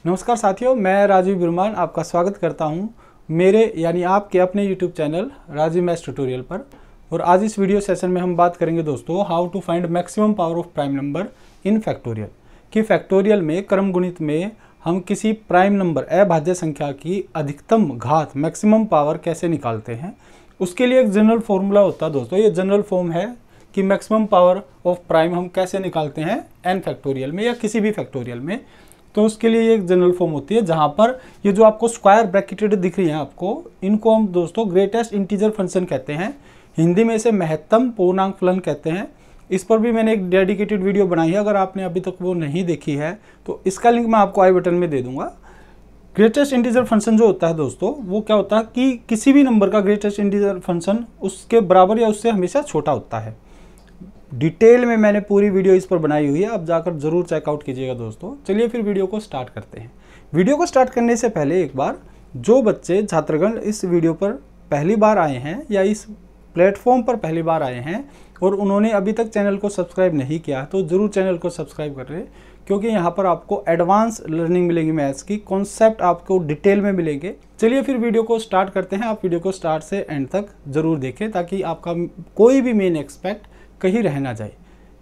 नमस्कार साथियों, मैं राजीव बिरमान आपका स्वागत करता हूं मेरे यानी आपके अपने YouTube channel Rajiv maths tutorial पर। और आज इस वीडियो सेशन में हम बात करेंगे दोस्तों how to find maximum power of prime number in factorial. कि फैक्टोरियल में क्रम गुणित में हम किसी प्राइम नंबर अभाज्य संख्या की अधिकतम घात मैक्सिमम पावर कैसे निकालते हैं। उसके लिए एक जनरल फॉर्मूला होता है दोस्तों। ये जनरल फॉर्म है कि मैक्सिमम पावर ऑफ प्राइम हम कैसे निकालते हैं एन फैक्टोरियल में या किसी भी फैक्टोरियल में। तो उसके लिए एक जनरल फॉर्म होती है जहां पर ये जो आपको स्क्वायर ब्रैकेटेड दिख रही है आपको, इनको हम दोस्तों ग्रेटेस्ट इंटीजर फंक्शन कहते हैं। हिंदी में इसे महत्तम पूर्णांक फलन कहते हैं। इस पर भी मैंने एक डेडिकेटेड वीडियो बनाई है, अगर आपने अभी तक वो नहीं देखी है तो इसका लिंक मैं आपको आई बटन में दे दूंगा। ग्रेटेस्ट इंटीजर फंक्शन जो होता है दोस्तों, वो क्या होता है कि किसी भी नंबर का ग्रेटेस्ट इंटीजर फंक्शन उसके बराबर या उससे हमेशा छोटा होता है। डिटेल में मैंने पूरी वीडियो इस पर बनाई हुई है, आप जाकर जरूर चेकआउट कीजिएगा दोस्तों। चलिए फिर वीडियो को स्टार्ट करते हैं। वीडियो को स्टार्ट करने से पहले एक बार जो बच्चे छात्रगण इस वीडियो पर पहली बार आए हैं या इस प्लेटफॉर्म पर पहली बार आए हैं और उन्होंने अभी तक चैनल को सब्सक्राइब नहीं किया तो ज़रूर चैनल को सब्सक्राइब कर रहे, क्योंकि यहाँ पर आपको एडवांस लर्निंग मिलेगी, मैथ्स की कॉन्सेप्ट आपको डिटेल में मिलेंगे। चलिए फिर वीडियो को स्टार्ट करते हैं। आप वीडियो को स्टार्ट से एंड तक ज़रूर देखें ताकि आपका कोई भी मेन एक्सपेक्ट कहीं रह ना जाए।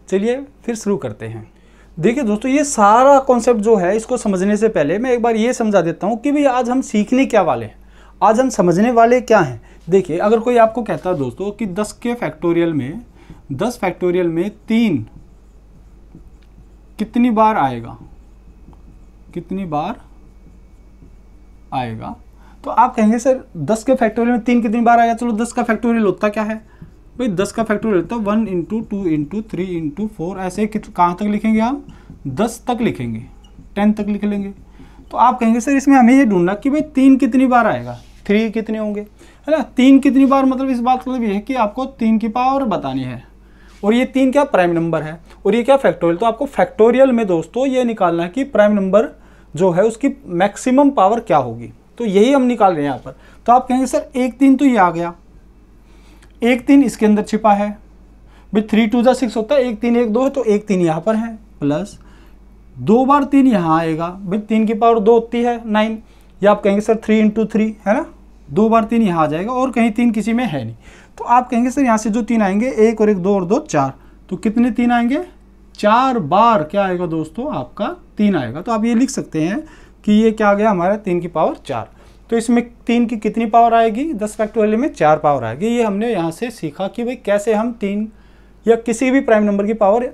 चलिए फिर शुरू करते हैं। देखिए दोस्तों, ये सारा कॉन्सेप्ट जो है इसको समझने से पहले मैं एक बार ये समझा देता हूँ कि भाई आज हम सीखने क्या वाले हैं, आज हम समझने वाले क्या हैं। देखिए, अगर कोई आपको कहता है दोस्तों कि 10 फैक्टोरियल में 3 कितनी बार आएगा, तो आप कहेंगे सर 10 के फैक्टोरियल में 3 कितनी बार आएगा। चलो 10 का फैक्टोरियल होता क्या है भाई, 10 का फैक्टोरियल होता है 1 × 2 × 3 × 4। ऐसे कहाँ तक लिखेंगे हम, 10 तक लिखेंगे, 10 तक लिख लेंगे। तो आप कहेंगे सर इसमें हमें ये ढूंढना कि भाई 3 कितनी बार आएगा, 3 कितने होंगे, है ना। 3 कितनी बार मतलब इस बात का मतलब ये है कि आपको 3 की पावर बतानी है। और ये 3 क्या प्राइम नंबर है और ये क्या फैक्टोरियल। तो आपको फैक्टोरियल में दोस्तों ये निकालना है कि प्राइम नंबर जो है उसकी मैक्सिमम पावर क्या होगी। तो यही हम निकाल रहे हैं यहाँ पर। तो आप कहेंगे सर 1 3 तो ये आ गया, 1 3 इसके अंदर छिपा है भाई, 3 2 जा 6 होता है, 1 3 1 2 है तो 1 3 यहाँ पर है, प्लस 2 बार 3 यहाँ आएगा भाई, 3 की पावर 2 होती है 9। या आप कहेंगे सर 3 × 3 है ना, 2 बार 3 यहाँ आ जाएगा और कहीं 3 किसी में है नहीं। तो आप कहेंगे सर यहाँ से जो 3 आएंगे, 1 और 1 2 और 2 4, तो कितने 3 आएंगे, 4 बार क्या आएगा दोस्तों आपका 3 आएगा। तो आप ये लिख सकते हैं कि ये क्या आ गया हमारा 3 की पावर 4। तो इसमें 3 की कितनी पावर आएगी, 10 फैक्टोरियल में 4 पावर आएगी। ये हमने यहाँ से सीखा कि भाई कैसे हम 3 या किसी भी प्राइम नंबर की पावर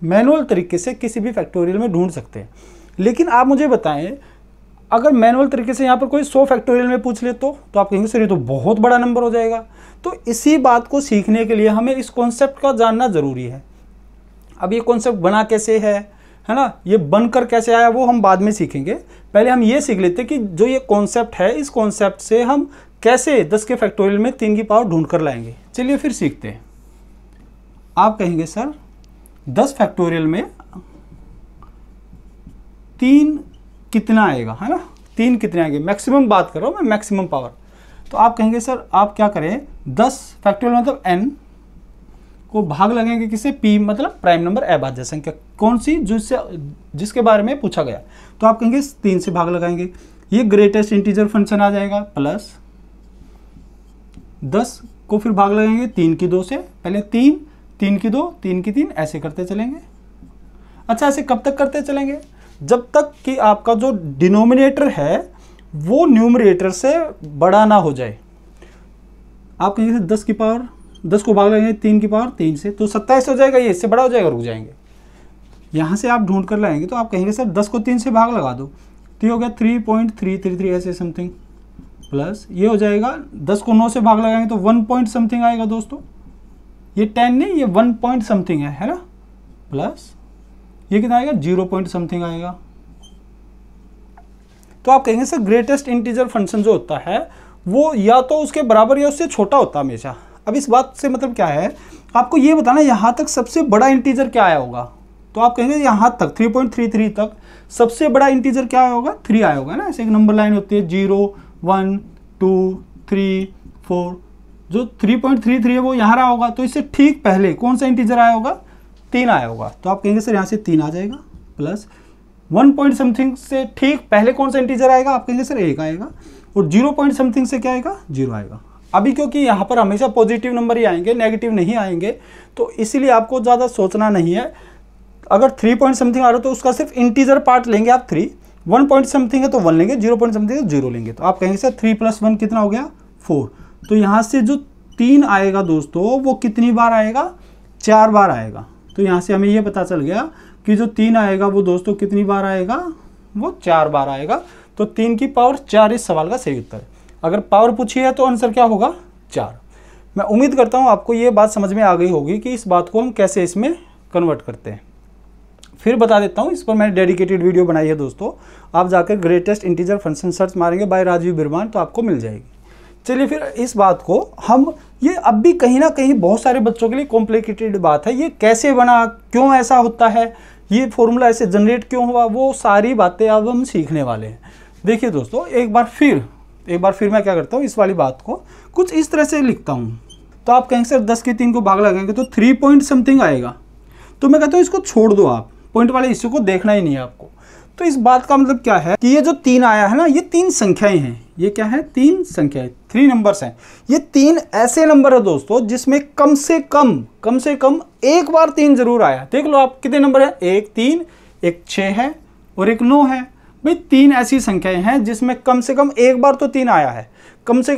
मैनुअल तरीके से किसी भी फैक्टोरियल में ढूंढ सकते हैं। लेकिन आप मुझे बताएं, अगर मैनुअल तरीके से यहाँ पर कोई 100 फैक्टोरियल में पूछ ले तो आप कहेंगे सर ये तो बहुत बड़ा नंबर हो जाएगा। तो इसी बात को सीखने के लिए हमें इस कॉन्सेप्ट का जानना ज़रूरी है। अब ये कॉन्सेप्ट बना कैसे है ना, ये बनकर कैसे आया वो हम बाद में सीखेंगे। पहले हम ये सीख लेते हैं कि जो ये कॉन्सेप्ट है, इस कॉन्सेप्ट से हम कैसे 10 के फैक्टोरियल में 3 की पावर ढूंढ कर लाएंगे। चलिए फिर सीखते हैं। आप कहेंगे सर 10 फैक्टोरियल में 3 कितना आएगा, है ना, 3 कितने आएंगे, मैक्सिमम बात कर रहा हूँ मैं, मैक्सिमम पावर। तो आप कहेंगे सर आप क्या करें, 10 फैक्टोरियल मतलब n को भाग लगेंगे किससे, p मतलब प्राइम नंबर अभाज्य संख्या, कौन सी, जिसके बारे में पूछा गया। तो आप कहेंगे 3 से भाग लगाएंगे, ये ग्रेटेस्ट इंटीजर फंक्शन आ जाएगा, प्लस 10 को फिर भाग लगाएंगे 3 की 2 से, पहले 3 3 की 2 3 की 3 ऐसे करते चलेंगे। अच्छा, ऐसे कब तक करते चलेंगे, जब तक कि आपका जो डिनोमिनेटर है वो न्यूमरेटर से बड़ा ना हो जाए। आप कहेंगे 10 की पावर 10 को भाग लगेंगे 3 की पावर 3 से तो 27 हो जाएगा, ये इससे बड़ा हो जाएगा, रुक जाएंगे। यहाँ से आप ढूंढ कर लाएंगे तो आप कहेंगे सर 10 को 3 से भाग लगा दो, तो ये हो गया 3.333 ऐसे समथिंग, प्लस ये हो जाएगा 10 को 9 से भाग लगाएंगे तो 1 पॉइंट समथिंग आएगा दोस्तों, ये 10 नहीं, ये 1 पॉइंट समथिंग है ना, प्लस ये कितना आएगा 0 पॉइंट समथिंग आएगा। तो आप कहेंगे सर ग्रेटेस्ट इंटीजर फंक्शन जो होता है वो या तो उसके बराबर या उससे छोटा होता है हमेशा। अब इस बात से मतलब क्या है, आपको ये बताना यहाँ तक सबसे बड़ा इंटीजर क्या आया होगा। तो आप कहेंगे यहाँ तक 3.33 तक सबसे बड़ा इंटीजर क्या आया होगा, 3 आया होगा ना। ऐसे एक नंबर लाइन होती है 0 1 2 3 4, जो 3.33 है वो यहाँ रहा होगा, तो इससे ठीक पहले कौन सा इंटीजर आया होगा, 3 आया होगा। तो आप कहेंगे सर यहाँ से 3 आ जाएगा, प्लस 1 पॉइंट समथिंग से ठीक पहले कौन सा इंटीजर आएगा, आप कहेंगे सर 1 आएगा, और 0 पॉइंट समथिंग से क्या आएगा, 0 आएगा। अभी क्योंकि यहाँ पर हमेशा पॉजिटिव नंबर ही आएंगे, नेगेटिव नहीं आएंगे, तो इसीलिए आपको ज़्यादा सोचना नहीं है। अगर 3 पॉइंट समथिंग आ रहा है तो उसका सिर्फ इंटीजर पार्ट लेंगे आप 3, 1 पॉइंट समथिंग है तो 1 लेंगे, 0 पॉइंट समथिंग है तो 0 लेंगे। तो आप कहेंगे सर 3 + 1 कितना हो गया, 4। तो यहाँ से जो 3 आएगा दोस्तों वो कितनी बार आएगा, 4 बार आएगा। तो यहाँ से हमें ये पता चल गया कि जो 3 आएगा वो दोस्तों कितनी बार आएगा, वो 4 बार आएगा। तो 3 की पावर 4 इस सवाल का सही उत्तर है। अगर पावर पूछी है तो आंसर क्या होगा, 4। मैं उम्मीद करता हूँ आपको ये बात समझ में आ गई होगी कि इस बात को हम कैसे इसमें कन्वर्ट करते हैं। फिर बता देता हूँ, इस पर मैंने डेडिकेटेड वीडियो बनाई है दोस्तों, आप जाकर ग्रेटेस्ट इंटीजर फंक्शन सर्च मारेंगे बाय राजीव बिरमान तो आपको मिल जाएगी। चलिए फिर इस बात को हम, ये अब भी कहीं ना कहीं बहुत सारे बच्चों के लिए कॉम्प्लिकेटेड बात है, ये कैसे बना, क्यों ऐसा होता है, ये फॉर्मूला ऐसे जनरेट क्यों हुआ, वो सारी बातें अब हम सीखने वाले हैं। देखिए दोस्तों, एक बार फिर मैं क्या करता हूँ, इस वाली बात को कुछ इस तरह से लिखता हूँ। तो आप कहेंगे सर 10 के 3 को भाग लगाएंगे तो 3 पॉइंट समथिंग आएगा। तो मैं कहता हूँ इसको छोड़ दो, आप पॉइंट वाले इश्यू को देखना ही नहीं है आपको। तो इस बात का मतलब क्या है कि ये जो 3 आया है ना, ये 3 संख्याएं हैं। ये क्या है, 3 संख्याएं, 3 नंबर्स हैं। ये 3 ऐसे नंबर है दोस्तों जिसमें कम से कम एक बार 3 जरूर आया। देख लो आप कितने नंबर है, 1 3, एक 6 है और एक 9 है। भाई 3 ऐसी संख्याएं हैं जिसमें कम से कम एक बार तो 3 आया है। कम से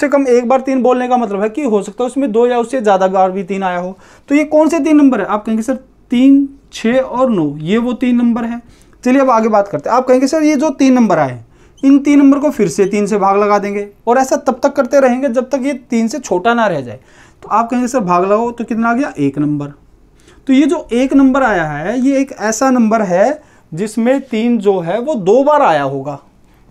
कम एक बार 3 बोलने का मतलब है कि हो सकता है उसमें 2 या उससे ज़्यादा बार भी 3 आया हो। तो ये कौन से 3 नंबर है, आप कहेंगे सर 3, 6 और 9, ये वो 3 नंबर है। चलिए अब आगे बात करते हैं। आप कहेंगे सर ये जो 3 नंबर आए, इन 3 नंबर को फिर से 3 से भाग लगा देंगे, और ऐसा तब तक करते रहेंगे जब तक ये 3 से छोटा ना रह जाए। तो आप कहेंगे सर भाग लगाओ तो कितना आ गया, 1 नंबर। तो ये जो 1 नंबर आया है, ये एक ऐसा नंबर है जिसमें 3 जो है वो 2 बार आया होगा।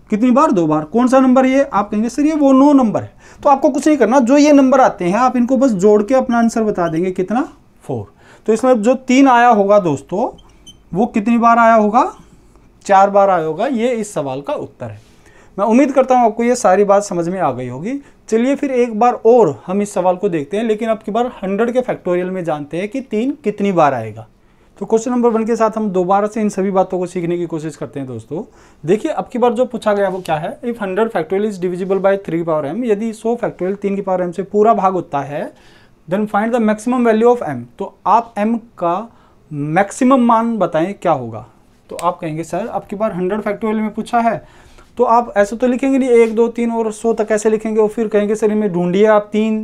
कितनी बार, 2 बार। कौन सा नंबर ये, आप कहेंगे सर ये वो 9 नंबर है। तो आपको कुछ नहीं करना, जो ये नंबर आते हैं आप इनको बस जोड़ के अपना आंसर बता देंगे, कितना, 4। तो इसमें जो 3 आया होगा दोस्तों वो कितनी बार आया होगा, 4 बार आया होगा। ये इस सवाल का उत्तर है। मैं उम्मीद करता हूँ आपको ये सारी बात समझ में आ गई होगी। चलिए फिर एक बार और हम इस सवाल को देखते हैं, लेकिन अब की बार 100 के फैक्टोरियल में जानते हैं कि 3 कितनी बार आएगा। तो क्वेश्चन नंबर 1 के साथ हम दोबारा से इन सभी बातों को सीखने की कोशिश करते हैं दोस्तों। देखिए अब की बार जो पूछा गया वो क्या है, if 100 factorial is divisible bye 3 power m, यदि 100 फैक्टोरियल 3 की पावर m से पूरा भाग होता है, then find the maximum value of m। तो आप m का मैक्सिमम मान बताएं क्या होगा। तो आप कहेंगे सर अब की बार 100 फैक्टोरियल में पूछा है तो आप ऐसे तो लिखेंगे नहीं 1 2 3 और 100 तक ऐसे लिखेंगे, और फिर कहेंगे सर इनमें ढूंढिए आप 3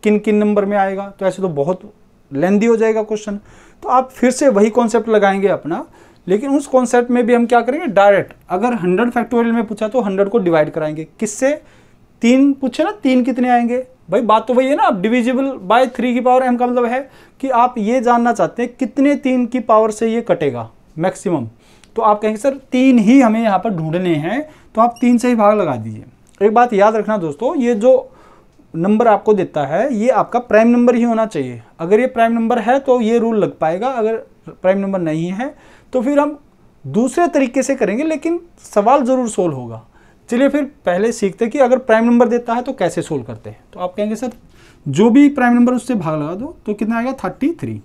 किन किन नंबर में आएगा। तो ऐसे तो बहुत लेंदी हो जाएगा क्वेश्चन। तो आप फिर से वही कॉन्सेप्ट लगाएंगे अपना, लेकिन उस कॉन्सेप्ट में भी हम क्या करेंगे, डायरेक्ट अगर 100 फैक्टोरियल में पूछा तो 100 को डिवाइड कराएंगे। किससे, 3 पूछे ना, 3 कितने आएंगे। भाई बात तो वही है ना, अब डिविजिबल बाय 3 की पावर m का मतलब है कि आप ये जानना चाहते हैं कितने 3 की पावर से ये कटेगा मैक्सिमम। तो आप कहेंगे सर 3 ही हमें यहाँ पर ढूंढने हैं, तो आप 3 से ही भाग लगा दीजिए। एक बात याद रखना दोस्तों, ये जो नंबर आपको देता है ये आपका प्राइम नंबर ही होना चाहिए। अगर ये प्राइम नंबर है तो ये रूल लग पाएगा, अगर प्राइम नंबर नहीं है तो फिर हम दूसरे तरीके से करेंगे, लेकिन सवाल ज़रूर सोल्व होगा। चलिए फिर पहले सीखते हैं कि अगर प्राइम नंबर देता है तो कैसे सोल्व करते हैं। तो आप कहेंगे सर जो भी प्राइम नंबर उससे भाग लगा दो, तो कितना आएगा, 33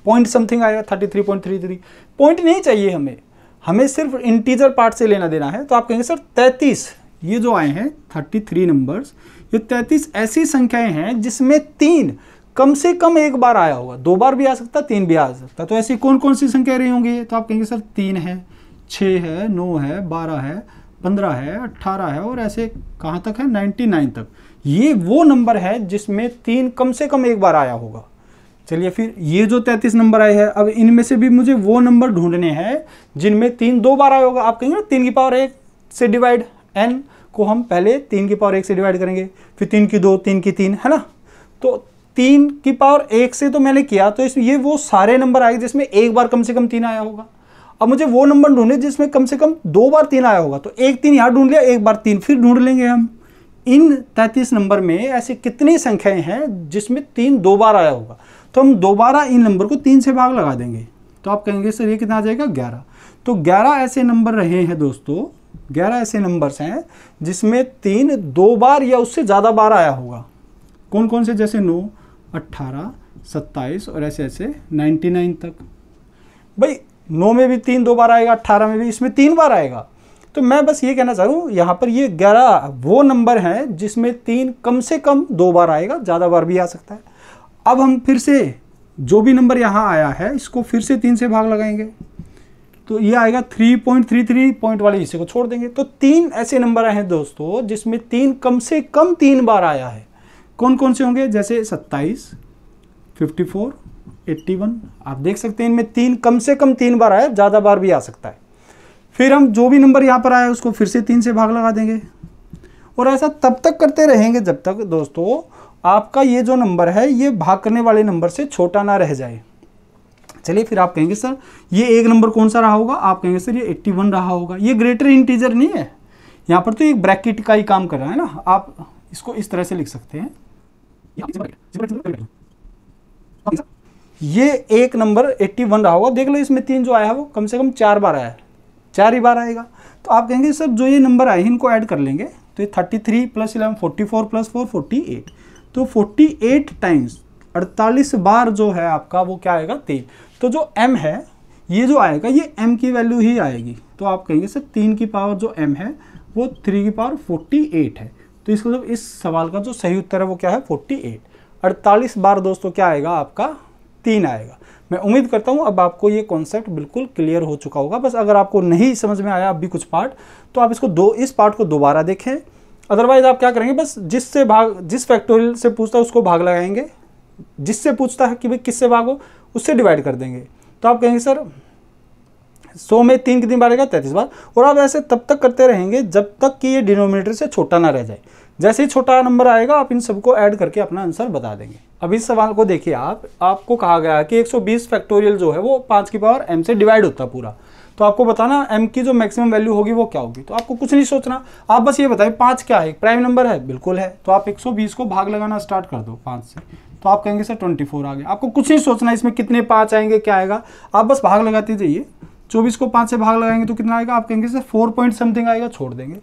पॉइंट समथिंग आएगा, 33.33। पॉइंट नहीं चाहिए हमें सिर्फ इंटीजर पार्ट से लेना देना है। तो आप कहेंगे सर 33, ये जो आए हैं 33 नंबर्स, ये 33 ऐसी संख्याएं हैं जिसमें 3 कम से कम एक बार आया होगा, 2 बार भी आ सकता, 3 भी आ सकता। तो ऐसी कौन कौन सी संख्या रही होंगी। तो आप कहेंगे सर 3 है, 6 है, 9 है, 12 है, 15 है, 18 है, और ऐसे कहाँ तक है, 99 तक। ये वो नंबर है जिसमें 3 कम से कम एक बार आया होगा। चलिए फिर ये जो 33 नंबर आए हैं, अब इनमें से भी मुझे वो नंबर ढूंढने हैं जिनमें 3 2 बार आया होगा। आप कहेंगे ना 3 की पावर 1 से डिवाइड, n को हम पहले 3 की पावर 1 से डिवाइड करेंगे, फिर 3 की 2, 3 की 3, है ना। तो 3 की पावर 1 से तो मैंने किया, तो इसमें ये वो सारे नंबर आए जिसमें एक बार कम से कम 3 आया होगा। अब मुझे वो नंबर ढूंढे जिसमें कम से कम 2 बार 3 आया होगा। तो एक 3 यहाँ ढूंढ लिया, एक बार 3 फिर ढूंढ लेंगे हम। इन 33 नंबर में ऐसी कितनी संख्याएं हैं जिसमें 3 2 बार आया होगा। तो हम दोबारा इन नंबर को 3 से भाग लगा देंगे। तो आप कहेंगे सर ये कितना आ जाएगा, 11। तो 11 ऐसे नंबर रहे हैं दोस्तों, 11 ऐसे नंबर्स हैं जिसमें 3 2 बार या उससे ज़्यादा बार आया होगा। कौन कौन से, जैसे 9, 18, 27 और ऐसे ऐसे 99 तक। भाई 9 में भी 3 2 बार आएगा, 18 में भी, इसमें 3 बार आएगा। तो मैं बस ये कहना चाह रहा हूँ यहाँ पर ये 11 वो नंबर हैं जिसमें 3 कम से कम 2 बार आएगा, ज़्यादा बार भी आ सकता है। अब हम फिर से जो भी नंबर यहाँ आया है इसको फिर से 3 से भाग लगाएंगे, तो ये आएगा 3.33 पॉइंट वाले हिस्से को छोड़ देंगे। तो 3 ऐसे नंबर आए हैं दोस्तों जिसमें 3 कम से कम 3 बार आया है। कौन कौन से होंगे? जैसे 27, 54, 81। आप देख सकते हैं इनमें 3 कम से कम 3 बार आया, ज़्यादा बार भी आ सकता है। फिर हम जो भी नंबर यहाँ पर आया उसको फिर से 3 से भाग लगा देंगे, और ऐसा तब तक करते रहेंगे जब तक दोस्तों आपका ये जो नंबर है ये भाग करने वाले नंबर से छोटा ना रह जाए। चलिए फिर आप कहेंगे सर ये एक नंबर कौन सा रहा होगा? आप कहेंगे सर ये 81 रहा होगा। ये ग्रेटर इंटीजर नहीं है, यहाँ पर तो एक ब्रैकेट का ही काम कर रहा है ना। आप इसको इस तरह से लिख सकते हैं, ये एक नंबर 81 रहा होगा। देख लो इसमें 3 जो आया है वो कम से कम 4 बार आया है, 4 ही बार आएगा। तो आप कहेंगे सर जो ये नंबर आए इनको ऐड कर लेंगे, तो ये 33 + 11 44 + 4 48, तो 48 टाइम्स 48 बार जो है आपका वो क्या आएगा? 3। तो जो m है ये जो आएगा ये m की वैल्यू ही आएगी। तो आप कहेंगे सर 3 की पावर जो m है वो 3 की पावर 48 है। तो इसका मतलब इस सवाल का जो सही उत्तर है वो क्या है? 48। 48 बार दोस्तों क्या आएगा आपका? 3 आएगा। मैं उम्मीद करता हूँ अब आपको ये कॉन्सेप्ट बिल्कुल क्लियर हो चुका होगा। बस अगर आपको नहीं समझ में आया अब भी कुछ पार्ट, तो आप इस पार्ट को दोबारा देखें। अदरवाइज आप क्या करेंगे, बस जिस फैक्टोरियल से पूछता है उसको भाग लगाएंगे, जिससे पूछता है कि भाई किससे भागो उससे डिवाइड कर देंगे। तो आप कहेंगे सर 100 में 3 कितनी बार आएगा? 33 बार। और आप ऐसे तब तक करते रहेंगे जब तक कि ये डिनोमिनेटर से छोटा ना रह जाए। जैसे ही छोटा नंबर आएगा आप इन सबको ऐड करके अपना आंसर बता देंगे। अब इस सवाल को देखिए, आपको कहा गया है कि 120 फैक्टोरियल जो है वो 5 की पावर m से डिवाइड होता है पूरा। तो आपको बताना m की जो मैक्सिमम वैल्यू होगी वो क्या होगी। तो आपको कुछ नहीं सोचना, आप बस ये बताइए 5 क्या है? प्राइम नंबर है? बिल्कुल है। तो आप 120 को भाग लगाना स्टार्ट कर दो 5 से, तो आप कहेंगे सर 24 आ गया। आपको कुछ नहीं सोचना इसमें कितने 5 आएंगे क्या आएगा, आप बस भाग लगाते जाइए। 24 को 5 से भाग लगाएंगे तो कितना आएगा? आप कहेंगे सर 4 पॉइंट समथिंग आएगा, छोड़ देंगे।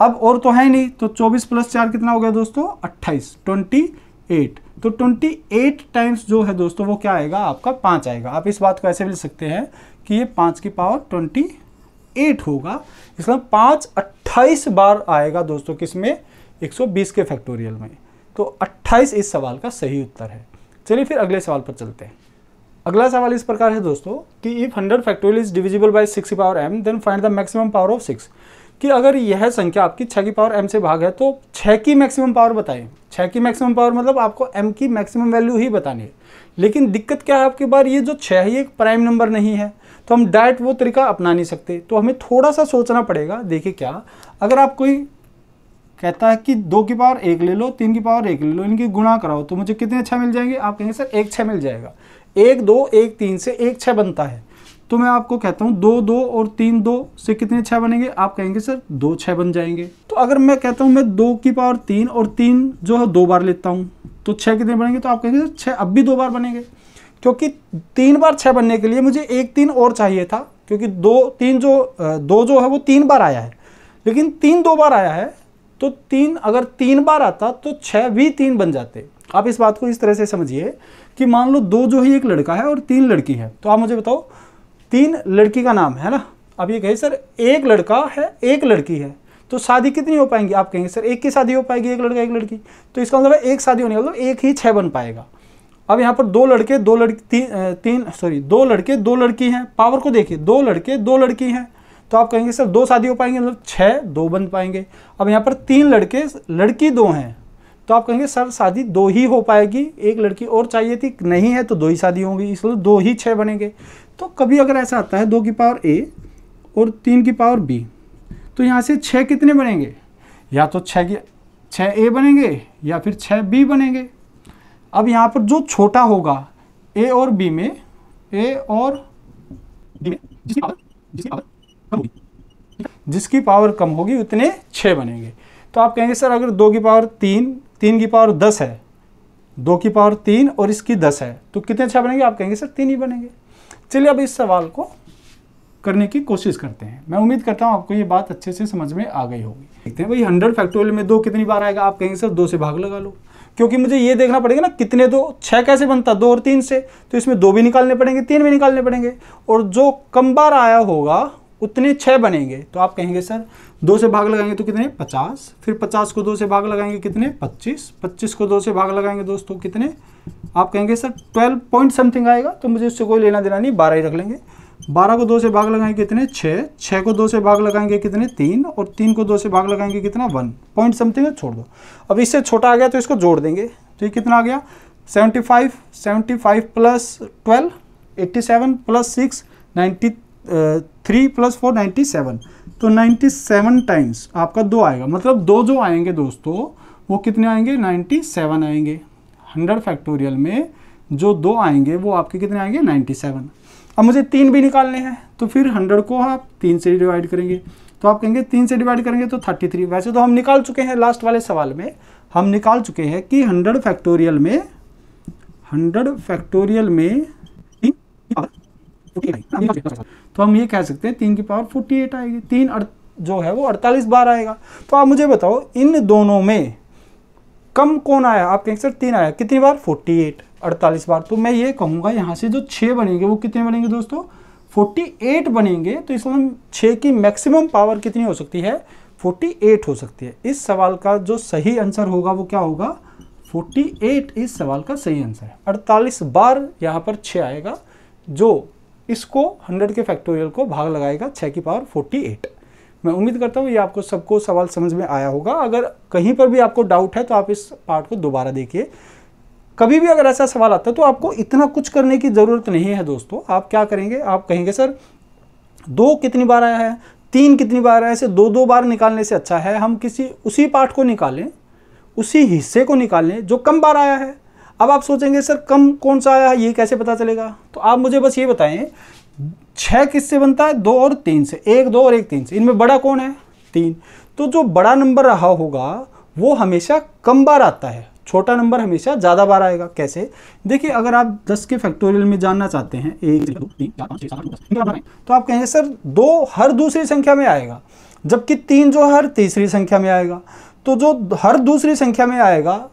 अब और तो है नहीं, तो 24 + 4 कितना हो गया दोस्तों? 28, 28। तो 28 टाइम्स जो है दोस्तों वो क्या आएगा? आपका 5 आएगा। आप इस बात को ऐसे भी लिख सकते हैं कि ये 5 की पावर 28 होगा। इसका 5 28 बार आएगा दोस्तों किसमें? 120 के फैक्टोरियल में। तो 28 इस सवाल का सही उत्तर है। चलिए फिर अगले सवाल पर चलते हैं। अगला सवाल इस प्रकार है दोस्तों कि if 100 factorial is divisible by 6 की power m then find the maximum power of 6। कि अगर यह संख्या आपकी 6 की पावर m से भाग है तो 6 की मैक्सिमम पावर बताएं। 6 की मैक्सिमम पावर मतलब आपको m की मैक्सिमम वैल्यू ही बतानी है। लेकिन दिक्कत क्या है आपकी बार, ये जो 6 है ये एक प्राइम नंबर नहीं है, तो हम डायरेक्ट वो तरीका अपना नहीं सकते। तो हमें थोड़ा सा सोचना पड़ेगा। देखिए क्या, अगर आप कोई कहता है कि 2 की पावर 1 ले लो, 3 की पावर 1 ले लो, इनकी गुणा कराओ तो मुझे कितने 6 मिल जाएंगे? आप कहेंगे सर 1 6 मिल जाएगा। 1 2 1 3 से 1 6 बनता है। तो मैं आपको कहता हूँ 2 2 और 3 2 से कितने 6 बनेंगे? आप कहेंगे सर 2 6 बन जाएंगे। तो अगर मैं कहता हूँ मैं 2 की पावर 3 और 3 जो है 2 बार लेता हूँ तो 6 कितने बनेंगे? तो आप कहेंगे सर 6 अब भी 2 बार बनेंगे, क्योंकि 3 बार 6 बनने के लिए मुझे 1 3 और चाहिए था, क्योंकि 2 जो है वो 3 बार आया है, लेकिन 3 2 बार आया है। तो 3 अगर 3 बार आता तो 6 भी 3 बन जाते। आप इस बात को इस तरह से समझिए कि मान लो 2 जो है एक लड़का है और 3 लड़की है। तो आप मुझे बताओ 3 लड़की का नाम है ना। अब ये कहे सर 1 लड़का है 1 लड़की है, तो शादी कितनी हो पाएंगी? आप कहेंगे सर 1 की शादी हो पाएगी, 1 लड़का 1 लड़की। तो इसका मतलब है 1 शादी होने का मतलब 1 ही 6 बन पाएगा। अब यहाँ पर 2 लड़के 2 लड़की हैं। पावर को देखिए, 2 लड़के 2 लड़की हैं, तो आप कहेंगे सर 2 शादी हो पाएंगे मतलब 6 2 बन पाएंगे। अब यहाँ पर 3 लड़के लड़की 2 हैं, तो आप कहेंगे सर शादी 2 ही हो पाएगी, 1 लड़की और चाहिए थी, नहीं है तो 2 ही शादी होंगी, इसलिए 2 ही 6 बनेंगे। तो कभी अगर ऐसा आता है 2 की पावर a और 3 की पावर b, तो यहाँ से 6 कितने बनेंगे? या तो 6a बनेंगे या फिर 6b बनेंगे। अब यहाँ पर जो छोटा होगा a और b में, जिसकी पावर कम होगी उतने 6 बनेंगे। तो आप कहेंगे सर अगर 2 की पावर 3 की पावर 10 है, 2 की पावर 3 और इसकी 10 है, तो कितने 6 बनेंगे? आप कहेंगे सर 3 ही बनेंगे। चलिए अब इस सवाल को करने की कोशिश करते हैं। मैं उम्मीद करता हूँ आपको ये बात अच्छे से समझ में आ गई होगी। देखते हैं भाई 100 फैक्टोरियल में 2 कितनी बार आएगा? आप कहेंगे सर 2 से भाग लगा लो। क्योंकि मुझे ये देखना पड़ेगा ना कितने दो, 6 कैसे बनता, 2 और 3 से, तो इसमें 2 भी निकालने पड़ेंगे, 3 भी निकालने पड़ेंगे, और जो कम बार आया होगा उतने 6 बनेंगे। तो आप कहेंगे सर 2 से भाग लगाएंगे तो कितने, 50, फिर 50 को 2 से भाग लगाएंगे कितने, 25, 25 को 2 से भाग लगाएंगे दोस्तों कितने, आप कहेंगे सर 12 पॉइंट समथिंग आएगा, तो मुझे उससे कोई लेना देना नहीं, 12 ही रख लेंगे। 12 को 2 से भाग लगाएंगे कितने, 6, 6 को 2 से भाग लगाएंगे कितने, 3, और 3 को 2 से भाग लगाएंगे कितना, 1 पॉइंट समथिंग है, छोड़ दो। अब इससे छोटा आ गया तो इसको जोड़ देंगे, तो ये कितना आ गया, 75, 75 प्लस 12 87 प्लस 6 93 प्लस 4 97, तो 97 टाइम्स आपका 2 आएगा, मतलब 2 जो आएंगे दोस्तों वो कितने आएंगे, 97 आएंगे। 100 फैक्टोरियल में जो 2 आएंगे वो आपके कितने आएंगे, 97। अब मुझे 3 भी निकालने हैं, तो फिर 100 को आप 3 से डिवाइड करेंगे, तो आप कहेंगे 3 से डिवाइड करेंगे तो 33। वैसे तो हम निकाल चुके हैं, लास्ट वाले सवाल में हम निकाल चुके हैं कि 100 फैक्टोरियल में तो हम ये कह सकते हैं 3 की पावर 48 आएगी, 3 जो है वो 48 बार आएगा। तो आप मुझे बताओ इन दोनों में कम कौन आया, आप कहेंगे सर 3 आया, कितनी बार, 48, 48 बार। तो मैं ये कहूँगा यहाँ से जो 6 बनेंगे वो कितने बनेंगे दोस्तों, 48 बनेंगे। तो इसमें 6 की मैक्सिमम पावर कितनी हो सकती है, 48 हो सकती है। इस सवाल का जो सही आंसर होगा वो क्या होगा, 48 इस सवाल का सही आंसर है। 48 बार यहाँ पर 6 आएगा, जो इसको 100 के फैक्टोरियल को भाग लगाएगा 6 की पावर 48। मैं उम्मीद करता हूँ ये आपको सबको सवाल समझ में आया होगा। अगर कहीं पर भी आपको डाउट है तो आप इस पार्ट को दोबारा देखिए। कभी भी अगर ऐसा सवाल आता है तो आपको इतना कुछ करने की ज़रूरत नहीं है दोस्तों। आप क्या करेंगे, आप कहेंगे सर 2 कितनी बार आया है, 3 कितनी बार आया, ऐसे 2-2 बार निकालने से अच्छा है हम उसी पार्ट को निकालें, उसी हिस्से को निकालें जो कम बार आया है। अब आप सोचेंगे सर कम कौन सा आया है, ये कैसे पता चलेगा, तो आप मुझे बस ये बताएं 6 किससे बनता है, 2 और 3 से, 1 2 और 1 3 से, इनमें बड़ा कौन है, 3। तो जो बड़ा नंबर रहा होगा वो हमेशा कम बार आता है, छोटा नंबर हमेशा ज़्यादा बार आएगा। कैसे, देखिए अगर आप 10 के फैक्टोरियल में जानना चाहते हैं 1 2 3 4 5 6 7 8 9, तो आप कहेंगे सर 2 हर दूसरी संख्या में आएगा, जबकि 3 जो हर तीसरी संख्या में आएगा। तो जो हर दूसरी संख्या में आएगा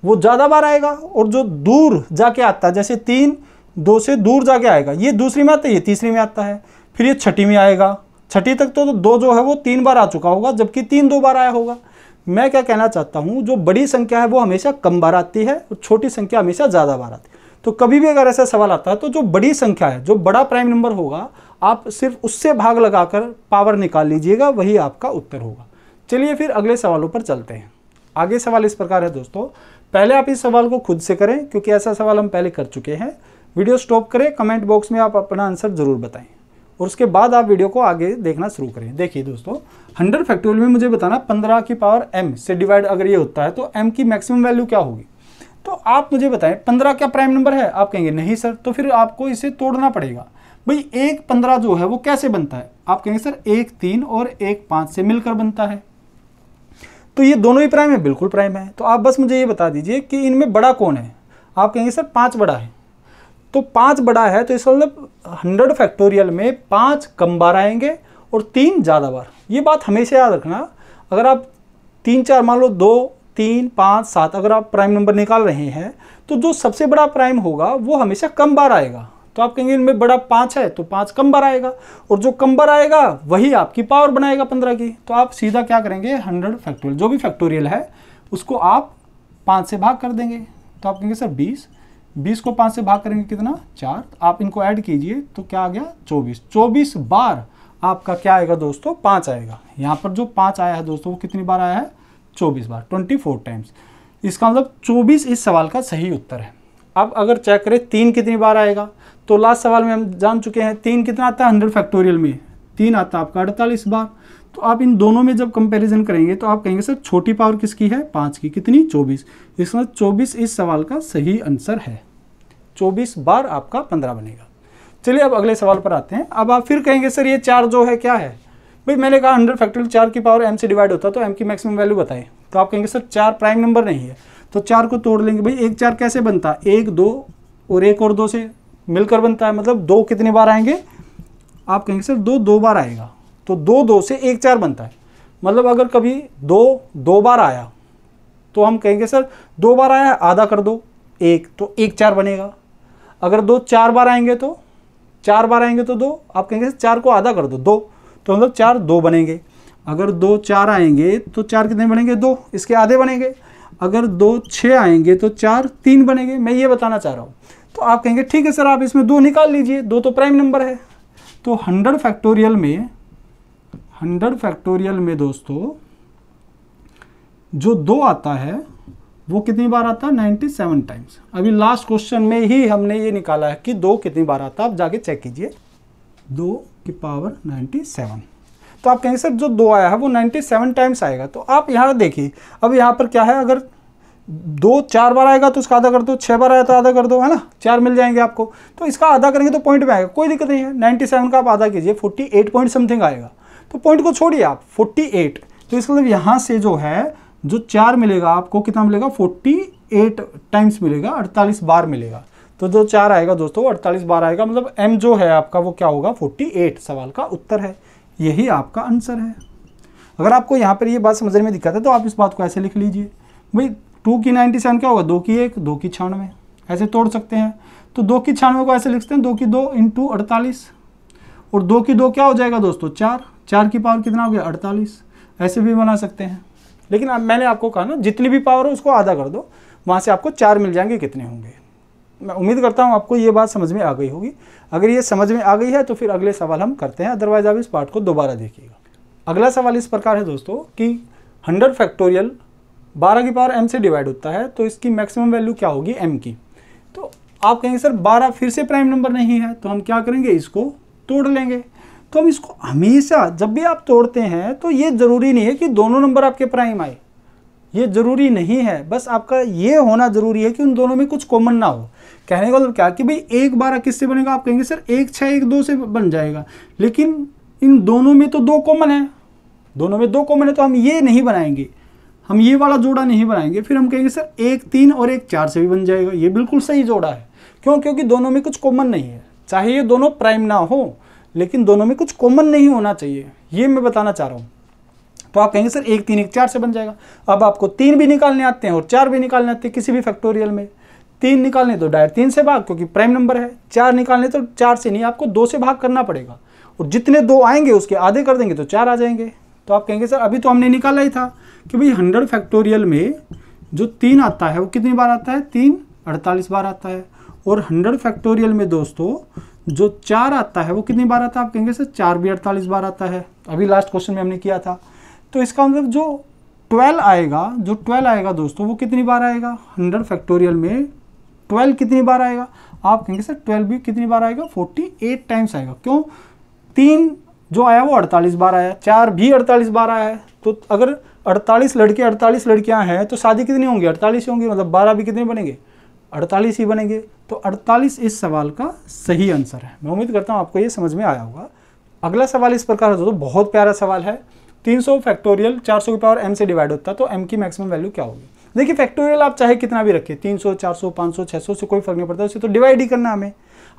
वो ज़्यादा बार आएगा, और जो दूर जाके आता है, जैसे 3 2 से दूर जाके आएगा, ये दूसरी में आता है, ये तीसरी में आता है, फिर ये छठी में आएगा, छठी तक तो 2 जो है वो 3 बार आ चुका होगा, जबकि 3 2 बार आया होगा। मैं क्या कहना चाहता हूँ, जो बड़ी संख्या है वो हमेशा कम बार आती है और छोटी संख्या हमेशा ज़्यादा बार आती है। तो कभी भी अगर ऐसा सवाल आता है तो जो बड़ी संख्या है, जो बड़ा प्राइम नंबर होगा, आप सिर्फ उससे भाग लगाकर पावर निकाल लीजिएगा, वही आपका उत्तर होगा। चलिए फिर अगले सवालों पर चलते हैं। आगे सवाल इस प्रकार है दोस्तों, पहले आप इस सवाल को खुद से करें क्योंकि ऐसा सवाल हम पहले कर चुके हैं। वीडियो स्टॉप करें, कमेंट बॉक्स में आप अपना आंसर ज़रूर बताएं और उसके बाद आप वीडियो को आगे देखना शुरू करें। देखिए दोस्तों, 100 फैक्टोरियल में मुझे बताना 15 की पावर m से डिवाइड अगर ये होता है तो m की मैक्सिमम वैल्यू क्या होगी। तो आप मुझे बताएं 15 क्या प्राइम नंबर है, आप कहेंगे नहीं सर, तो फिर आपको इसे तोड़ना पड़ेगा। भाई 1 15 जो है वो कैसे बनता है, आप कहेंगे सर 1 3 और 1 5 से मिलकर बनता है। तो ये दोनों ही प्राइम है, बिल्कुल प्राइम है। तो आप बस मुझे ये बता दीजिए कि इनमें बड़ा कौन है, आप कहेंगे सर 5 बड़ा है। तो 5 बड़ा है तो इसका मतलब 100 फैक्टोरियल में 5 कम बार आएंगे और 3 ज़्यादा बार। ये बात हमेशा याद रखना। अगर आप 3 4 मान लो 2 3 5 7 अगर आप प्राइम नंबर निकाल रहे हैं तो जो सबसे बड़ा प्राइम होगा वो हमेशा कम बार आएगा। तो आप कहेंगे इनमें बड़ा 5 है तो 5 कम बार आएगा, और जो कम बार आएगा वही आपकी पावर बनाएगा 15 की। तो आप सीधा क्या करेंगे, 100 फैक्टोरियल जो भी फैक्टोरियल है उसको आप 5 से भाग कर देंगे। तो आप कहेंगे सर 20 को 5 से भाग करेंगे कितना, 4। आप इनको ऐड कीजिए तो क्या आ गया, 24 बार आपका क्या आएगा दोस्तों, 5 आएगा। यहाँ पर जो 5 आया है दोस्तों वो कितनी बार आया है, 24 बार, 24 टाइम्स। इसका मतलब 24 इस सवाल का सही उत्तर है। अब अगर चेक करें 3 कितनी बार आएगा, तो लास्ट सवाल में हम जान चुके हैं 3 कितना आता है 100 फैक्टोरियल में, 3 आता है आपका 48 बार। तो आप इन दोनों में जब कंपैरिजन करेंगे तो आप कहेंगे सर छोटी पावर किसकी है, 5 की, कितनी, 24। इसमें 24 इस सवाल का सही आंसर है। 24 बार आपका 15 बनेगा। चलिए अब अगले सवाल पर आते हैं। अब आप फिर कहेंगे सर ये 4 जो है क्या है, भाई मैंने कहा 100 फैक्टोरियल 4 की पावर m से डिवाइड होता है तो m की मैक्सिमम वैल्यू बताएं। तो आप कहेंगे सर 4 प्राइम नंबर नहीं है, तो 4 को तोड़ लेंगे। भाई 1 4 कैसे बनता है, 1 2 और 1 और 2 से मिलकर बनता है, मतलब 2 कितनी बार आएंगे, आप कहेंगे सर 2 बार आएगा। तो 2 2 से 1 4 बनता है, मतलब अगर कभी 2 2 बार आया तो हम कहेंगे सर 2 बार आया है, आधा कर दो 1, तो 1 4 बनेगा। अगर 2 4 बार आएंगे तो 4 बार आएंगे तो 2, आप कहेंगे 4 को आधा कर दो 2, तो मतलब 4 2 बनेंगे। अगर 2 4 आएंगे तो 4 कितने बनेंगे 2, इसके आधे बनेंगे। अगर 2 6 आएंगे तो 4 3 बनेंगे। मैं ये बताना चाह रहा हूँ। तो आप कहेंगे ठीक है सर आप इसमें 2 निकाल लीजिए, 2 तो प्राइम नंबर है। तो 100 फैक्टोरियल में दोस्तों जो 2 आता है वो कितनी बार आता है 97 टाइम्स। अभी लास्ट क्वेश्चन में ही हमने ये निकाला है कि 2 कितनी बार आता है, आप जाके चेक कीजिए 2 की पावर 97। तो आप कहेंगे सर जो 2 आया है वो 97 टाइम्स आएगा। तो आप यहाँ देखिए, अब यहाँ पर क्या है, अगर 2 4 बार आएगा तो उसका आधा कर दो, 6 बार आया तो आधा कर दो, है ना, 4 मिल जाएंगे आपको। तो इसका आधा करेंगे तो पॉइंट में आएगा, कोई दिक्कत नहीं है। 97 का आप आधा कीजिए 48 पॉइंट समथिंग आएगा। तो पॉइंट को छोड़िए आप 48, तो इसका मतलब यहाँ से जो है जो 4 मिलेगा आपको कितना मिलेगा 48 टाइम्स मिलेगा, 48 बार मिलेगा। तो जो 4 आएगा दोस्तों 48 बार आएगा, मतलब m जो है आपका वो क्या होगा 48। सवाल का उत्तर है, यही आपका आंसर है। अगर आपको यहाँ पर ये बात समझने में दिक्कत है तो आप इस बात को ऐसे लिख लीजिए, भाई 2 की 97 क्या होगा 2 की 1, 2 की 96, ऐसे तोड़ सकते हैं। तो 2 की 96 को ऐसे लिखते हैं 2 की 2 इंटू 48, और 2 की 2 क्या हो जाएगा दोस्तों 4, 4 की पावर कितना हो गया 48, ऐसे भी बना सकते हैं। लेकिन अब मैंने आपको कहा ना जितनी भी पावर हो उसको आधा कर दो, वहाँ से आपको 4 मिल जाएंगे, कितने होंगे। मैं उम्मीद करता हूँ आपको ये बात समझ में आ गई होगी। अगर ये समझ में आ गई है तो फिर अगले सवाल हम करते हैं, अदरवाइज आप इस पार्ट को दोबारा देखिएगा। अगला सवाल इस प्रकार है दोस्तों कि 100 फैक्टोरियल 12 की पावर m से डिवाइड होता है, तो इसकी मैक्सिमम वैल्यू क्या होगी m की। तो आप कहेंगे सर 12 फिर से प्राइम नंबर नहीं है, तो हम क्या करेंगे इसको तोड़ लेंगे। तो हम इसको हमेशा जब भी आप तोड़ते हैं तो ये ज़रूरी नहीं है कि दोनों नंबर आपके प्राइम आए, ये ज़रूरी नहीं है। बस आपका ये होना ज़रूरी है कि उन दोनों में कुछ कॉमन ना हो। कहने का मतलब क्या कि भाई 1 12 किससे बनेगा, आप कहेंगे सर 1 6 1 2 से बन जाएगा, लेकिन इन दोनों में तो 2 कॉमन है, दोनों में 2 कॉमन है, तो हम ये नहीं बनाएंगे, हम ये वाला जोड़ा नहीं बनाएंगे। फिर हम कहेंगे सर 1 3 और 1 4 से भी बन जाएगा, ये बिल्कुल सही जोड़ा है। क्यों? क्योंकि दोनों में कुछ कॉमन नहीं है। चाहे ये दोनों प्राइम ना हो, लेकिन दोनों में कुछ कॉमन नहीं होना चाहिए, ये मैं बताना चाह रहा हूँ। तो आप कहेंगे सर 1 3 1 4 से बन जाएगा। अब आपको 3 भी निकालने आते हैं और 4 भी निकालने आते हैं किसी भी फैक्टोरियल में। 3 निकालने तो डायरेक्ट 3 से भाग, क्योंकि प्राइम नंबर है। 4 निकालने तो 4 से नहीं, आपको 2 से भाग करना पड़ेगा, और जितने 2 आएंगे उसके आधे कर देंगे तो 4 आ जाएंगे। तो आप कहेंगे सर अभी तो हमने निकाला ही था कि भाई 100 फैक्टोरियल में जो 3 आता है वो कितनी बार आता है 3 48 बार आता है, और 100 फैक्टोरियल में दोस्तों जो 4 आता है वो कितनी बार आता है, आप कहेंगे सर 4 भी 48 बार आता है। अभी लास्ट क्वेश्चन में हमने किया था। तो इसका मतलब जो 12 आएगा दोस्तों वो कितनी बार आएगा 100 फैक्टोरियल में 12 कितनी बार आएगा, आप कहेंगे सर 12 भी कितनी बार आएगा 48 टाइम्स आएगा। क्यों? 3 जो आया वो 48 बार आया, 4 भी 48 बार आया है। तो अगर 48 लड़के 48 लड़कियां हैं तो शादी कितनी होंगी 48 होंगी, मतलब 12 भी कितने बनेंगे 48 ही बनेंगे। तो 48 इस सवाल का सही आंसर है। मैं उम्मीद करता हूँ आपको ये समझ में आया होगा। अगला सवाल इस प्रकार है दोस्तों, बहुत प्यारा सवाल है। 300 फैक्टोरियल 400 की पावर m से डिवाइड होता है, तो m की मैक्सिमम वैल्यू क्या होगी। देखिए फैक्टोरियल आप चाहे कितना भी रखिए, 300 400 500 600 से कोई फर्क नहीं पड़ता, उसे तो डिवाइड ही करना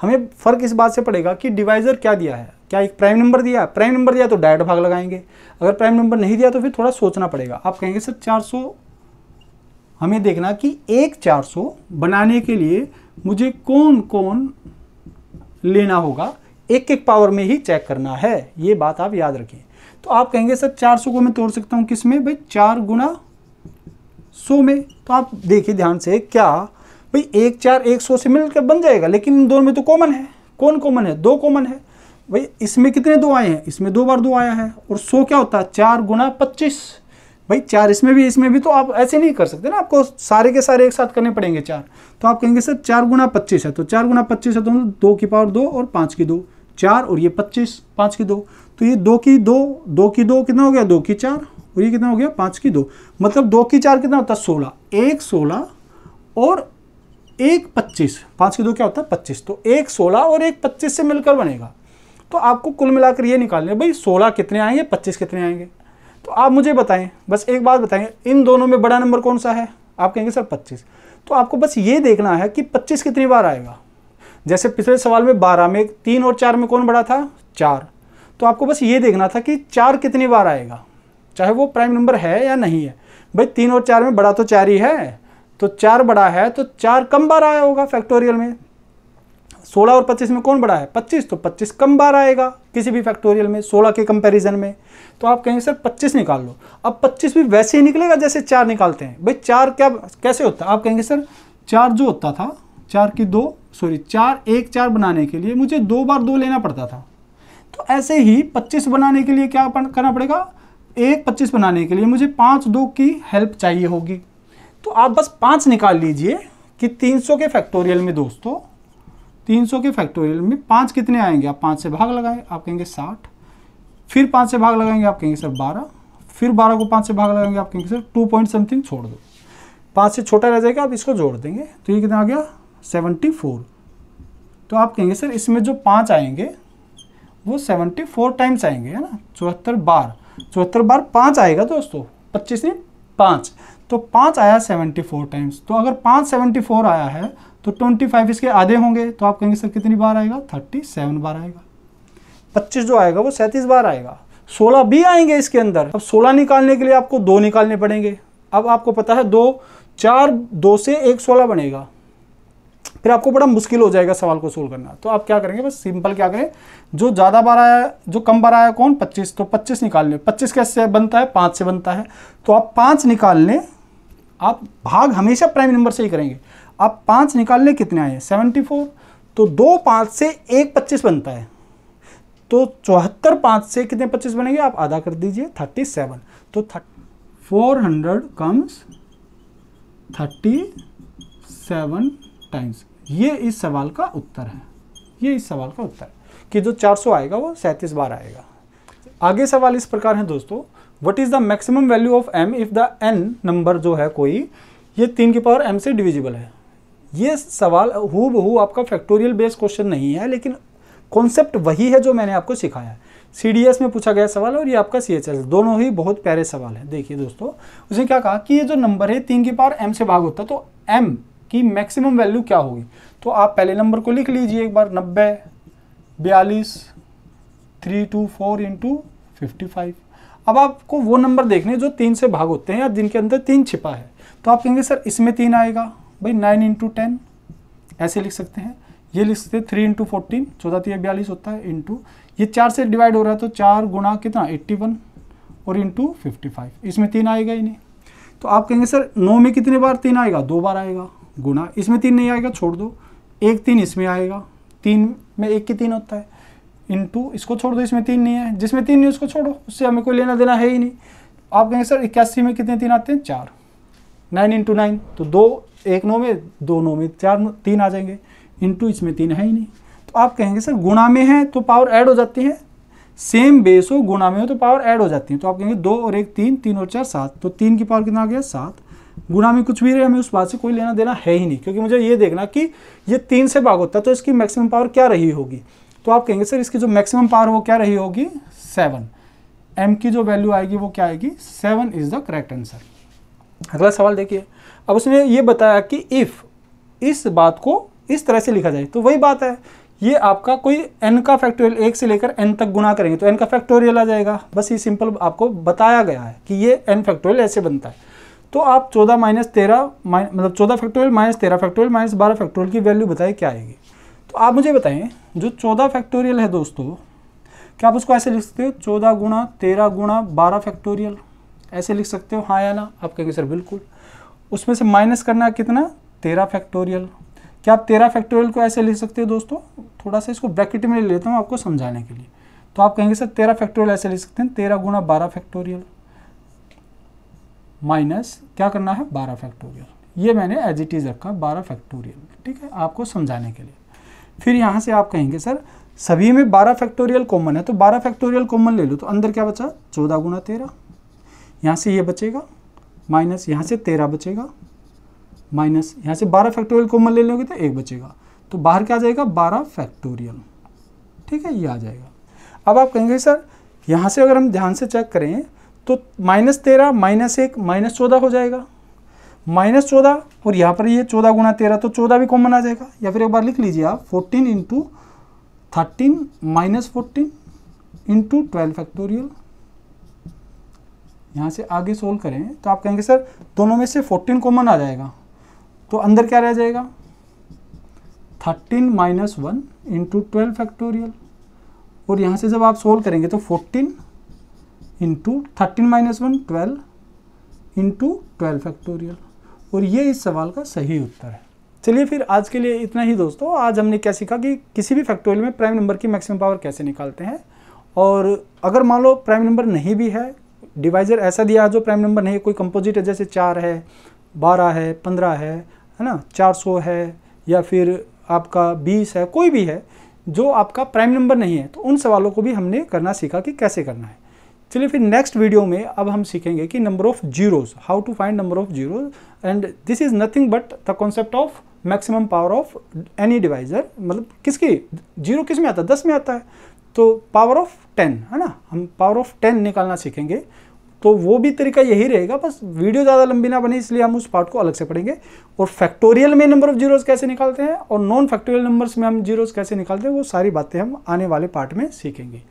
हमें फर्क इस बात से पड़ेगा कि डिवाइजर क्या दिया है, क्या एक प्राइम नंबर दिया है। प्राइम नंबर दिया तो डायरेक्ट भाग लगाएंगे, अगर प्राइम नंबर नहीं दिया तो फिर थोड़ा सोचना पड़ेगा। आप कहेंगे सर 400, हमें देखना कि एक 400 बनाने के लिए मुझे कौन कौन लेना होगा, एक एक पावर में ही चेक करना है, ये बात आप याद रखें। तो आप कहेंगे सर 400 को मैं तोड़ सकता हूँ किस में भाई 4 गुना 100 में। तो आप देखिए ध्यान से, क्या भाई 1 4 100 से मिलकर बन जाएगा, लेकिन इन दोनों में तो कॉमन है। कौन कॉमन है 2 कॉमन है भाई। इसमें कितने 2 आए हैं, इसमें 2 बार 2 आया है, और 100 क्या होता है 4 गुना 25 भाई, 4 इसमें भी तो आप ऐसे नहीं कर सकते ना, आपको सारे के सारे एक साथ करने पड़ेंगे 4। तो आप कहेंगे सर 4 गुना 25 है, तो 4 गुना 25 है तो 2 की पावर 2 और 5 की 2 4, और ये 25 5 की 2, तो ये 2 की 2 कितना हो गया 2 की 4, और ये कितना हो गया 5 की 2, मतलब 2 की 4 कितना होता है 16, 1 16 और 1 25, 5 की 2 क्या होता है 25, तो 1 16 और 1 25 से मिलकर बनेगा। तो आपको कुल मिलाकर ये निकालने भाई 16 कितने आएंगे 25 कितने आएंगे। तो आप मुझे बताएं, बस एक बात बताएं, इन दोनों में बड़ा नंबर कौन सा है, आप कहेंगे सर 25। तो आपको बस ये देखना है कि 25 कितनी बार आएगा। जैसे पिछले सवाल में 12 में 3 और 4 में कौन बड़ा था 4, तो आपको बस ये देखना था कि 4 कितनी बार आएगा, चाहे वो प्राइम नंबर है या नहीं है। भाई 3 और 4 में बड़ा तो 4 ही है, तो 4 बड़ा है तो 4 कम बार आया होगा फैक्टोरियल में। 16 और 25 में कौन बड़ा है? 25, तो 25 कम बार आएगा किसी भी फैक्टोरियल में 16 के कंपैरिजन में। तो आप कहेंगे सर 25 निकाल लो। अब 25 भी वैसे ही निकलेगा जैसे 4 निकालते हैं। भाई 4 क्या कैसे होता है? आप कहेंगे सर 4 जो होता था 4 1 4 बनाने के लिए मुझे 2 बार 2 लेना पड़ता था। तो ऐसे ही 25 बनाने के लिए क्या करना पड़ेगा? 25 बनाने के लिए मुझे 5 2 की हेल्प चाहिए होगी। तो आप बस 5 निकाल लीजिए कि 300 के फैक्टोरियल में दोस्तों, 300 के फैक्टोरियल में 5 कितने आएंगे? आप 5 से भाग लगाएं, आप कहेंगे 60, फिर 5 से भाग लगाएंगे, आप कहेंगे सर 12, फिर 12 को 5 से भाग लगाएंगे, आप कहेंगे सर 2 पॉइंट समथिंग छोड़ दो, 5 से छोटा रह जाएगा, आप इसको जोड़ देंगे तो ये कितना आ गया? 74। तो आप कहेंगे सर इसमें जो 5 आएंगे वो 74 टाइम्स आएंगे, है ना, 74 बार। 74 बार 5 आएगा दोस्तों, 25 नहीं 5, तो 5 आया 74 टाइम्स। तो अगर 5 74 आया है तो 25 इसके आधे होंगे, तो आप कहेंगे सर कितनी बार आएगा? 37 बार आएगा। 25 जो आएगा वो 37 बार आएगा। 16 भी आएंगे इसके अंदर। अब 16 निकालने के लिए आपको 2 निकालने पड़ेंगे। अब आपको पता है 2 4 2 से 1 16 बनेगा, फिर आपको बड़ा मुश्किल हो जाएगा सवाल को सोल्व करना। तो आप क्या करेंगे? बस सिंपल क्या करें, जो ज़्यादा बार आया, जो कम बार आया कौन? 25, तो 25 निकाल लें। 25 कैसे बनता है? 5 से बनता है। तो आप 5 निकाल लें। आप भाग हमेशा प्राइम नंबर से ही करेंगे। आप 5 निकाल लें, कितने आए? 74। तो 2 5 से 1 25 बनता है, तो 74 5 से कितने 25 बनेंगे? आप आधा कर दीजिए, 37। तो 400 कम्स 37 टाइम्स। ये इस सवाल का उत्तर है। ये इस सवाल का उत्तर है कि जो 400 आएगा वो 37 बार आएगा। आगे सवाल इस प्रकार है दोस्तों, what is the maximum value of m if the n number जो है कोई ये 3 की पावर m से डिविजिबल है। ये सवाल हूबहू आपका फैक्टोरियल बेस्ड क्वेश्चन नहीं है, लेकिन कॉन्सेप्ट वही है जो मैंने आपको सिखाया है। CDS में पूछा गया सवाल और ये आपका CHS, दोनों ही बहुत प्यारे सवाल हैं। देखिए दोस्तों, उसने क्या कहा कि ये जो नंबर है 3 की पावर m से भाग होता है, तो m की मैक्सिमम वैल्यू क्या होगी? तो आप पहले नंबर को लिख लीजिए एक बार, 90 42 324 इंटू 55। अब आपको वो नंबर देखने जो 3 से भाग होते हैं या जिनके अंदर 3 छिपा है। तो आप कहेंगे सर इसमें 3 आएगा, भाई 9 इंटू 10 ऐसे लिख सकते हैं। ये लिख सकते हैं 3 इंटू 14, 14 3 42 होता है, इंटू ये 4 से डिवाइड हो रहा है तो 4 गुना कितना 81 और इंटू 55, इसमें 3 आएगा ही नहीं। तो आप कहेंगे सर 9 में कितने बार 3 आएगा? 2 बार आएगा, गुना इसमें 3 नहीं आएगा, छोड़ दो, 1 3 इसमें आएगा, 3 में 1 की 3 होता है, इंटू इसको छोड़ दो, इसमें 3 नहीं है, जिसमें 3 नहीं उसको छोड़ो, उससे हमें कोई लेना देना है ही नहीं। आप कहेंगे सर 81 में कितने 3 आते हैं? 4, 9 इंटू 9, तो 2 1 9 में 2 9 में 4 3 आ जाएंगे, इंटू इसमें 3 है ही नहीं। तो आप कहेंगे सर गुणा में है तो पावर ऐड हो जाती है, सेम बेस हो गुणा में हो तो पावर ऐड हो जाती है। तो आप कहेंगे 2 और 1 3, 3 और 4 7, तो 3 की पावर कितना आ गया? 7। गुणा में कुछ भी रहे हमें उस बात से कोई लेना देना है ही नहीं, क्योंकि मुझे ये देखना कि ये 3 से भाग होता है तो इसकी मैक्सिमम पावर क्या रही होगी। तो आप कहेंगे सर इसकी जो मैक्सिमम पावर वो क्या रही होगी? 7। m की जो वैल्यू आएगी वो क्या आएगी? 7 इज द करेक्ट आंसर। अगला सवाल देखिए, अब उसने ये बताया कि इफ इस बात को इस तरह से लिखा जाए, तो वही बात है, ये आपका कोई n का फैक्टोरियल 1 से लेकर n तक गुना करेंगे तो n का फैक्टोरियल आ जाएगा। बस ये सिंपल आपको बताया गया है कि ये n फैक्टोरियल ऐसे बनता है। तो आप 14 माइनस 13 मतलब 14 factorial minus 13 factorial minus 12 factorial की वैल्यू बताइए क्या आएगी। तो आप मुझे बताएं जो 14 फैक्टोरियल है दोस्तों, क्या आप उसको ऐसे लिख सकते हो 14 गुणा 13 गुणा 12 फैक्टोरियल, ऐसे लिख सकते हो हाँ या ना? आप कहेंगे सर बिल्कुल। उसमें से माइनस करना है कितना? 13 फैक्टोरियल। क्या आप 13 फैक्टोरियल को ऐसे लिख सकते हो दोस्तों? थोड़ा सा इसको ब्रैकेट में ले लेता हूँ आपको समझाने के लिए। तो आप कहेंगे सर 13 फैक्टोरियल ऐसे लिख सकते हैं 13 गुणा 12 फैक्टोरियल माइनस क्या करना है 12 फैक्टोरियल। ये मैंने एज इट इज़ रखा 12 फैक्टोरियल, ठीक है, आपको समझाने के लिए। फिर यहाँ से आप कहेंगे सर सभी में 12 फैक्टोरियल कॉमन है, तो 12 फैक्टोरियल कॉमन ले लो, तो अंदर क्या बचा 14 गुणा 13, यहाँ से ये बचेगा माइनस यहाँ से 13 बचेगा माइनस यहाँ से 12 फैक्टोरियल कॉमन ले लोगे तो 1 बचेगा, तो बाहर क्या आ जाएगा 12 फैक्टोरियल, ठीक है, ये आ जाएगा। अब आप कहेंगे सर यहाँ से अगर हम ध्यान से चेक करें तो -13 -1 -14 हो जाएगा, -14 और यहाँ पर ये 14 गुणा 13 तो 14 भी कॉमन आ जाएगा। या फिर एक बार लिख लीजिए आप 14 इंटू 13 -14 इंटू 12 फैक्टोरियल यहाँ से आगे सोल्व करें तो आप कहेंगे सर दोनों में से 14 कॉमन आ जाएगा, तो अंदर क्या रह जाएगा 13 माइनस 1 इंटू 12 फैक्टोरियल। और यहाँ से जब आप सोल्व करेंगे तो 14 इंटू 13 माइनस 1 12 इंटू 12 फैक्टोरियल। और ये इस सवाल का सही उत्तर है। चलिए फिर आज के लिए इतना ही दोस्तों। आज हमने क्या सीखा कि किसी भी फैक्टोरियल में प्राइम नंबर की मैक्सिमम पावर कैसे निकालते हैं। और अगर मान लो प्राइम नंबर नहीं भी है, डिवाइजर ऐसा दिया है जो प्राइम नंबर नहीं है, कोई कंपोजिट है जैसे 4 है, 12 है, 15 है ना, 400 है या फिर आपका 20 है, कोई भी है जो आपका प्राइम नंबर नहीं है, तो उन सवालों को भी हमने करना सीखा कि कैसे करना है। चलिए फिर नेक्स्ट वीडियो में अब हम सीखेंगे कि number of zeros, how to find number of zeros, and this is nothing but the concept of maximum power of any divisor. मतलब किसकी जीरो किस में आता है, 10 में आता है, तो पावर ऑफ 10 है ना, हम पावर ऑफ 10 निकालना सीखेंगे। तो वो भी तरीका यही रहेगा, बस वीडियो ज़्यादा लंबी ना बने इसलिए हम उस पार्ट को अलग से पढ़ेंगे। और फैक्टोरियल में नंबर ऑफ जीरोज कैसे निकालते हैं और नॉन फैक्टोरियल नंबर्स में हम जीरोज कैसे निकालते हैं, वो सारी बातें हम आने वाले पार्ट में सीखेंगे।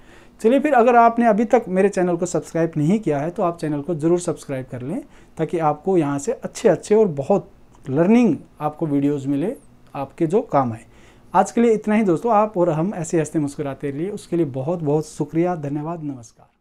चलिए फिर अगर आपने अभी तक मेरे चैनल को सब्सक्राइब नहीं किया है तो आप चैनल को ज़रूर सब्सक्राइब कर लें, ताकि आपको यहाँ से अच्छे और बहुत लर्निंग आपको वीडियोज़ मिले आपके जो काम आए। आज के लिए इतना ही दोस्तों। आप और हम ऐसे हंसते मुस्कुराते रहिए, उसके लिए बहुत बहुत शुक्रिया, धन्यवाद, नमस्कार।